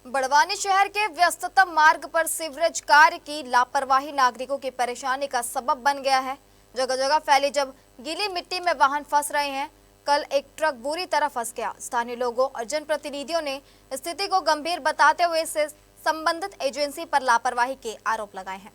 बड़वानी शहर के व्यस्ततम मार्ग पर सीवरेज कार्य की लापरवाही नागरिकों की परेशानी का सबब बन गया है। जगह जगह फैली जब गीली मिट्टी में वाहन फंस रहे हैं। कल एक ट्रक बुरी तरह फंस गया। स्थानीय लोगों और जनप्रतिनिधियों ने स्थिति को गंभीर बताते हुए इससे संबंधित एजेंसी पर लापरवाही के आरोप लगाए हैं।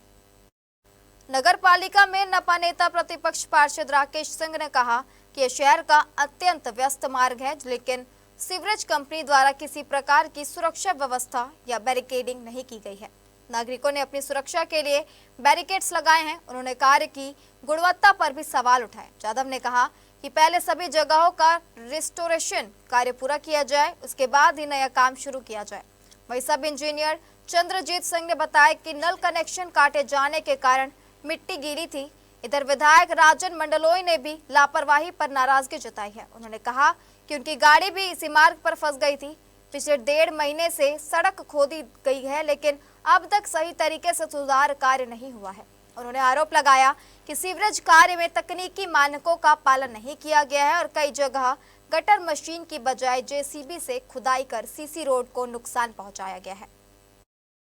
नगर पालिका में नपा नेता प्रतिपक्ष पार्षद राकेश सिंह ने कहा कि यह शहर का अत्यंत व्यस्त मार्ग है, लेकिन सीवरेज कंपनी द्वारा किसी प्रकार की सुरक्षा व्यवस्था या बैरिकेडिंग नहीं की गई है। नागरिकों ने अपनी सुरक्षा के लिए बैरिकेड्स लगाए हैं। उन्होंने कार्य की गुणवत्ता पर भी सवाल उठाए। जाधव ने कहा कि पहले सभी जगहों का रिस्टोरेशन कार्य पूरा किया जाए, उसके बाद ही नया काम शुरू किया जाए। वही सब इंजीनियर चंद्रजीत सिंह ने बताया कि नल कनेक्शन काटे जाने के कारण मिट्टी गीली थी। इधर विधायक राजन मंडलोई ने भी लापरवाही पर नाराजगी जताई है। उन्होंने कहा कि उनकी गाड़ी भी इसी मार्ग पर फंस गई थी। पिछले 1.5 महीने से सड़क खोदी गई है, लेकिन अब तक सही तरीके से सुधार कार्य नहीं हुआ है। उन्होंने आरोप लगाया कि सीवरेज कार्य में तकनीकी मानकों का पालन नहीं किया गया है और कई जगह गटर मशीन की बजाय जेसीबी से खुदाई कर सीसी रोड को नुकसान पहुंचाया गया है।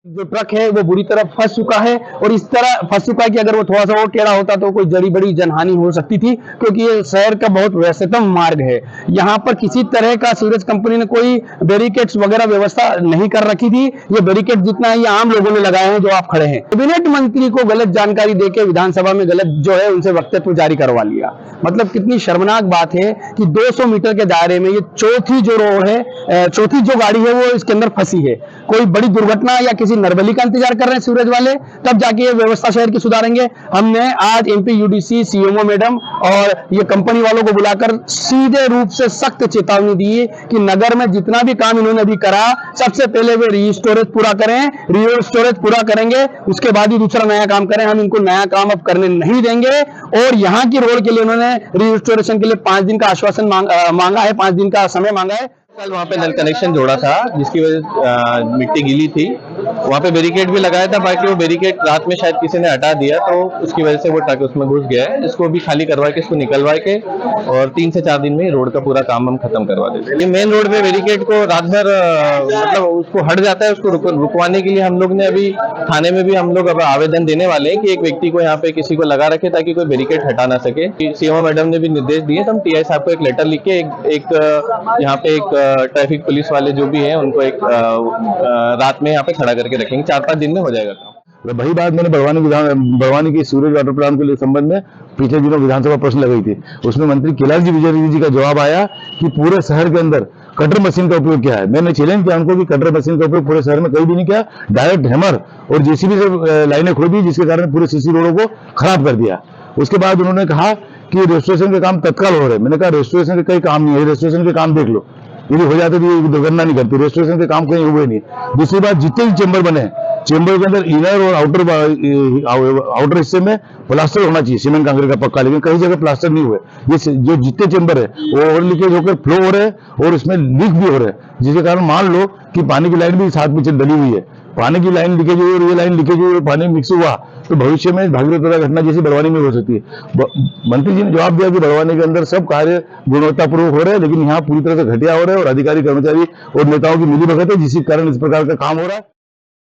जो ट्रक है वो बुरी तरह फंस चुका है और इस तरह फंस चुका है कि अगर वो थोड़ा सा और टेढ़ा होता तो कोई जड़ी बड़ी जनहानि हो सकती थी, क्योंकि ये शहर का बहुत व्यस्ततम मार्ग है। यहाँ पर किसी तरह का सीवरेज कंपनी ने कोई बैरिकेड्स वगैरह व्यवस्था नहीं कर रखी थी। ये बैरिकेड जितना है ये आम लोगों ने लगाए हैं जो आप खड़े हैं। कैबिनेट मंत्री को गलत जानकारी देके विधानसभा में गलत जो है उनसे वक्तव्य जारी करवा लिया। मतलब कितनी शर्मनाक बात है कि 200 मीटर के दायरे में ये चौथी जो रोड है, चौथी जो गाड़ी है वो इसके अंदर फंसी है। कोई बड़ी दुर्घटना या किसी नरबली का इंतजार कर रहे हैं सीवरेज वाले, तब जाके ये व्यवस्था शहर की सुधारेंगे। हमने आज एमपी यूडीसी सीएमओ मैडम और ये कंपनी वालों को बुलाकर सीधे रूप से सख्त चेतावनी दी कि नगर में जितना भी काम इन्होंने अभी करा, सबसे पहले वे रीस्टोरेज पूरा करें, रीस्टोरेज पूरा करेंगे, उसके बाद ही दूसरा नया काम करें। हम इनको नया काम अब करने नहीं देंगे। और यहाँ की रोड के लिए उन्होंने रीस्टोरेशन के लिए 5 दिन का आश्वासन मांगा है, 5 दिन का समय मांगा है। कल वहाँ पे नल कनेक्शन जोड़ा था जिसकी वजह मिट्टी गीली थी। वहाँ पे बैरिकेड भी लगाया था, बाकी वो बैरिकेड रात में शायद किसी ने हटा दिया तो उसकी वजह से वो ट्रक उसमें घुस गया है। इसको भी खाली करवा के इसको निकलवा के और 3 से 4 दिन में रोड का पूरा काम हम खत्म करवा देते हैं। ये मेन रोड पे बैरिकेड को रात भर मतलब उसको हट जाता है, उसको रुकवाने के लिए हम लोग ने अभी थाने में भी हम लोग अब आवेदन देने वाले हैं कि एक व्यक्ति को यहाँ पे किसी को लगा रखे ताकि कोई बैरिकेड हटा ना सके। सीएमओ मैडम ने भी निर्देश दिए तो हम टीआई साहब को एक लेटर लिख के एक यहाँ पे एक ट्रैफिक पुलिस वाले जो भी हैं उनको एक रात में यहाँ पे खड़ा करके रखेंगे। 4-5 दिन में हो जाएगा काम। वही बात मैंने बड़वानी की सूरज वाटर प्लांट के लिए संबंध में पिछले दिनों विधानसभा प्रश्न लगाई थी। उसमें मंत्री कैलाश जी विजय जी का जवाब आया कि पूरे शहर के अंदर कटर मशीन का उपयोग किया है। मैंने चैलेंज किया उनको कि कटर मशीन का उपयोग पूरे शहर में कहीं भी नहीं किया। डायरेक्ट हैमर और जेसीबी से लाइनें खोदी जिसके कारण पूरे सीसी रोडों को खराब कर दिया। उसके बाद उन्होंने कहा कि रेस्टोरेशन के काम तत्काल हो रहे हैं। मैंने कहा रेस्टोरेशन के कई काम नहीं है, रेस्टोरेशन के काम देख लो, यदि हो जाते तो ये दुर्घटना नहीं करती। रेस्टोरेशन के काम कहीं हुए नहीं। दूसरी बात, जितने भी चेंबर बने, चेंबर के अंदर इनर और आउटर हिस्से में प्लास्टर होना चाहिए, सीमेंट कांक्रीट का पक्का, लेकिन कई जगह प्लास्टर नहीं हुए। ये जो जितने चेंबर है वो ओवर लीकेज होकर फ्लो हो रहे हैं और इसमें लीक भी हो रहे हैं, जिसके कारण मान लो कि पानी की लाइन भी साथ में डली हुई है। पानी की लाइन लीकेज हुई और ये लाइन लीकेज हुई और पानी मिक्स हुआ तो भविष्य में भागीरथी घटना जैसी बड़वानी में हो सकती है। मंत्री जी ने जवाब दिया कि बड़वानी के अंदर सब कार्य गुणवत्तापूर्वक हो रहे हैं, लेकिन यहाँ पूरी तरह से घटिया हो रहे हैं और अधिकारी कर्मचारी और नेताओं की मिलीभगत है जिसके कारण इस प्रकार का काम हो रहा है।